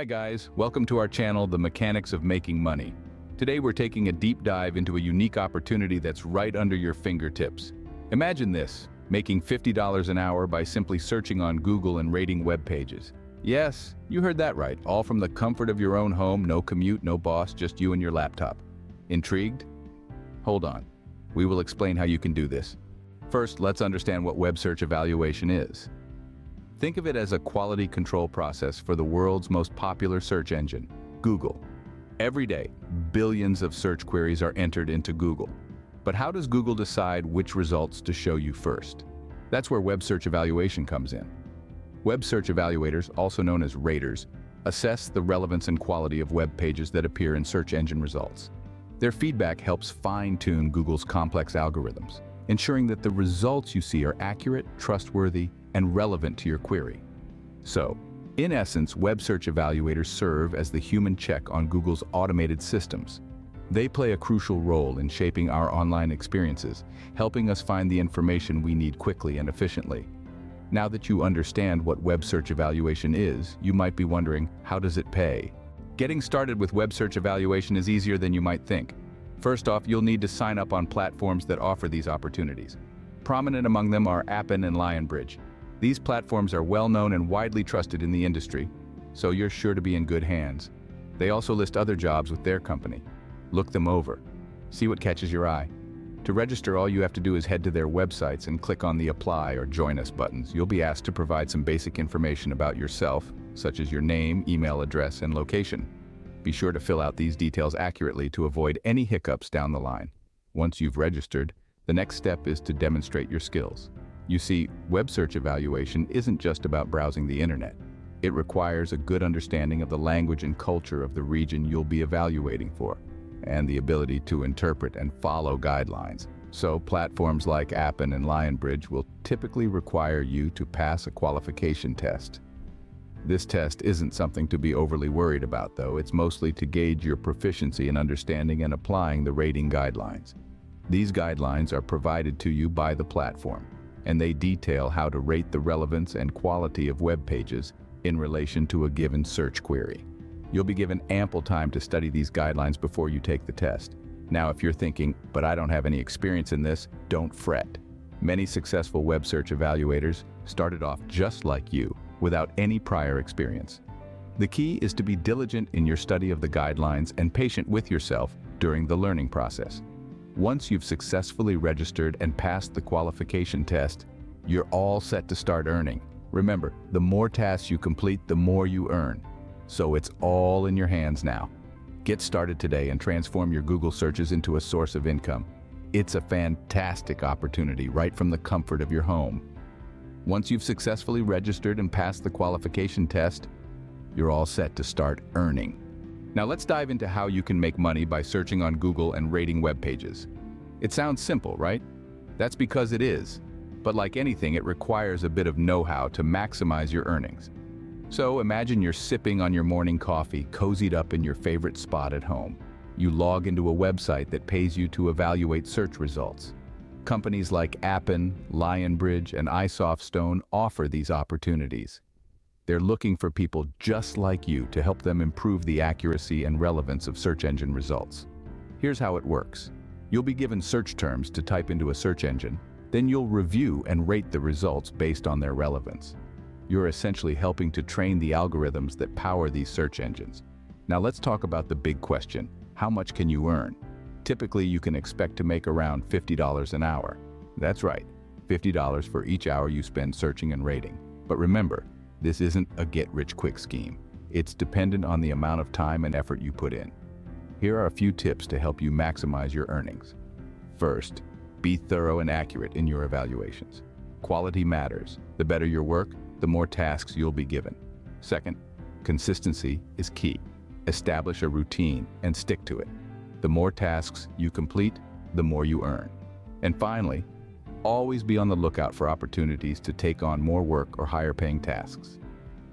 Hi guys, welcome to our channel, The Mechanics of Making Money. Today we're taking a deep dive into a unique opportunity that's right under your fingertips. Imagine this, making $50 an hour by simply searching on Google and rating web pages. Yes, you heard that right, all from the comfort of your own home, no commute, no boss, just you and your laptop. Intrigued? Hold on, we will explain how you can do this. First, let's understand what web search evaluation is. Think of it as a quality control process for the world's most popular search engine, Google. Every day, billions of search queries are entered into Google. But how does Google decide which results to show you first? That's where web search evaluation comes in. Web search evaluators, also known as raters, assess the relevance and quality of web pages that appear in search engine results. Their feedback helps fine-tune Google's complex algorithms, ensuring that the results you see are accurate, trustworthy, and relevant to your query. So, in essence, web search evaluators serve as the human check on Google's automated systems. They play a crucial role in shaping our online experiences, helping us find the information we need quickly and efficiently. Now that you understand what web search evaluation is, you might be wondering, how does it pay? Getting started with web search evaluation is easier than you might think. First off, you'll need to sign up on platforms that offer these opportunities. Prominent among them are Appen and Lionbridge. These platforms are well known and widely trusted in the industry, so you're sure to be in good hands. They also list other jobs with their company. Look them over. See what catches your eye. To register, all you have to do is head to their websites and click on the Apply or Join Us buttons. You'll be asked to provide some basic information about yourself, such as your name, email address, and location. Be sure to fill out these details accurately to avoid any hiccups down the line. Once you've registered, the next step is to demonstrate your skills. You see, web search evaluation isn't just about browsing the internet. It requires a good understanding of the language and culture of the region you'll be evaluating for, and the ability to interpret and follow guidelines. So platforms like Appen and Lionbridge will typically require you to pass a qualification test. This test isn't something to be overly worried about, though. It's mostly to gauge your proficiency in understanding and applying the rating guidelines. These guidelines are provided to you by the platform, and they detail how to rate the relevance and quality of web pages in relation to a given search query. You'll be given ample time to study these guidelines before you take the test. Now, if you're thinking, but I don't have any experience in this, don't fret. Many successful web search evaluators started off just like you, without any prior experience. The key is to be diligent in your study of the guidelines and patient with yourself during the learning process. Once you've successfully registered and passed the qualification test, you're all set to start earning. Remember, the more tasks you complete, the more you earn. So it's all in your hands now. Get started today and transform your Google searches into a source of income. It's a fantastic opportunity right from the comfort of your home. Once you've successfully registered and passed the qualification test, you're all set to start earning. Now let's dive into how you can make money by searching on Google and rating web pages. It sounds simple, right? That's because it is. But like anything, it requires a bit of know-how to maximize your earnings. So imagine you're sipping on your morning coffee, cozied up in your favorite spot at home. You log into a website that pays you to evaluate search results. Companies like Appen, Lionbridge, and iSoftStone offer these opportunities. They're looking for people just like you to help them improve the accuracy and relevance of search engine results. Here's how it works. You'll be given search terms to type into a search engine, then you'll review and rate the results based on their relevance. You're essentially helping to train the algorithms that power these search engines. Now let's talk about the big question. How much can you earn? Typically, you can expect to make around $50 an hour. That's right, $50 for each hour you spend searching and rating. But remember, this isn't a get-rich-quick scheme. It's dependent on the amount of time and effort you put in. Here are a few tips to help you maximize your earnings. First, be thorough and accurate in your evaluations. Quality matters. The better your work, the more tasks you'll be given. Second, consistency is key. Establish a routine and stick to it. The more tasks you complete, the more you earn. And finally, always be on the lookout for opportunities to take on more work or higher-paying tasks.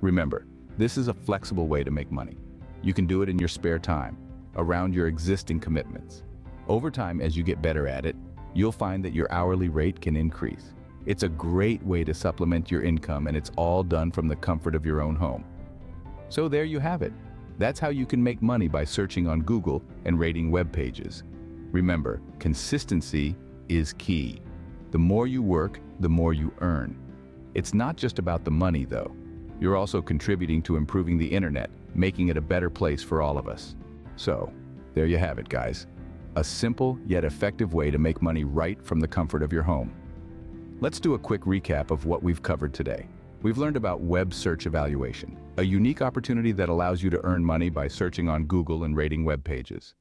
Remember, this is a flexible way to make money. You can do it in your spare time, around your existing commitments. Over time, as you get better at it, you'll find that your hourly rate can increase. It's a great way to supplement your income, and it's all done from the comfort of your own home. So there you have it. That's how you can make money by searching on Google and rating web pages. Remember, consistency is key. The more you work, the more you earn. It's not just about the money, though. You're also contributing to improving the internet, making it a better place for all of us. So, there you have it, guys. A simple yet effective way to make money right from the comfort of your home. Let's do a quick recap of what we've covered today. We've learned about web search evaluation, a unique opportunity that allows you to earn money by searching on Google and rating web pages.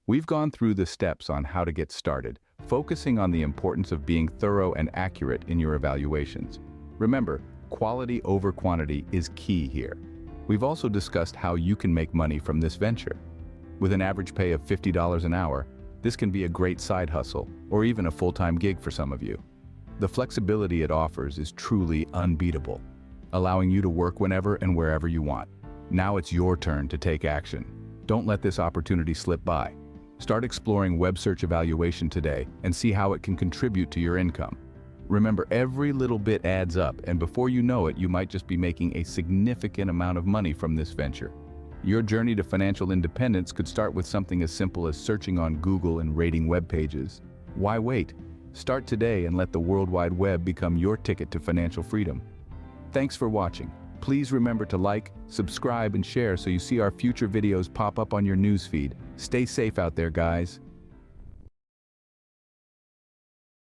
We've gone through the steps on how to get started, focusing on the importance of being thorough and accurate in your evaluations. Remember, quality over quantity is key here. We've also discussed how you can make money from this venture. With an average pay of $50 an hour, this can be a great side hustle, or even a full-time gig for some of you. The flexibility it offers is truly unbeatable, allowing you to work whenever and wherever you want. Now it's your turn to take action. Don't let this opportunity slip by. Start exploring web search evaluation today and see how it can contribute to your income. Remember, every little bit adds up, and before you know it, you might just be making a significant amount of money from this venture. Your journey to financial independence could start with something as simple as searching on Google and rating web pages. Why wait? Start today and let the World Wide Web become your ticket to financial freedom. Thanks for watching. Please remember to like, subscribe, and share so you see our future videos pop up on your newsfeed. Stay safe out there, guys.